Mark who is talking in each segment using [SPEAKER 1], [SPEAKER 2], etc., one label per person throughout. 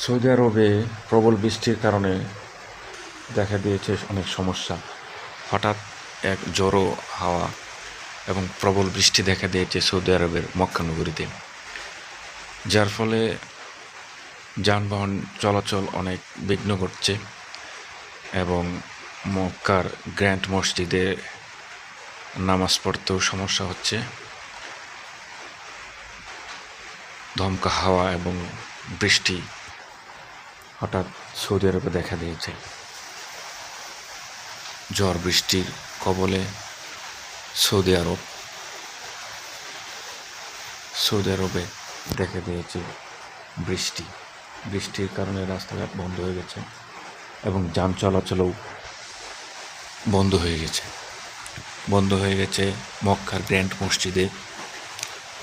[SPEAKER 1] Saudi আরবে প্রবল বৃষ্টির কারণে দেখা দিয়েছে অনেক সমস্যা। হঠাৎ এক জোরো হাওয়া এবং প্রবল বৃষ্টি দেখা দিয়েছে সৌদি আরবের মক্কা নগরীতে, যার ফলে যানবাহন চলাচল অনেক বিঘ্ন ঘটছে এবং মক্কার গ্র্যান্ড মসজিদে নামাজ পড়তেও সমস্যা হচ্ছে। দমকা হাওয়া এবং বৃষ্টি হঠাৎ সৌদি আরবে দেখা দিয়েছে। ঝড় বৃষ্টির কবলে সৌদি আরবে দেখা দিয়েছে বৃষ্টির কারণে রাস্তাঘাট বন্ধ হয়ে গেছে এবং যান চলাচলও বন্ধ হয়ে গেছে মক্কার গ্র্যান্ড মসজিদে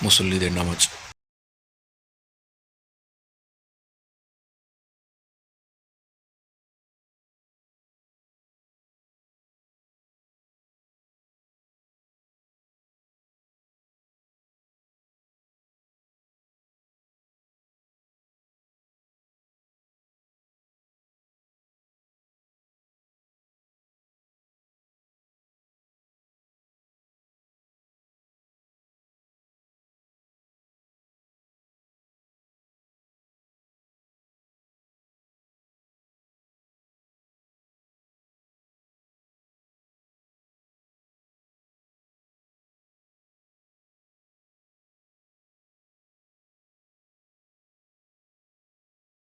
[SPEAKER 1] মুসল্লিদের নামাজ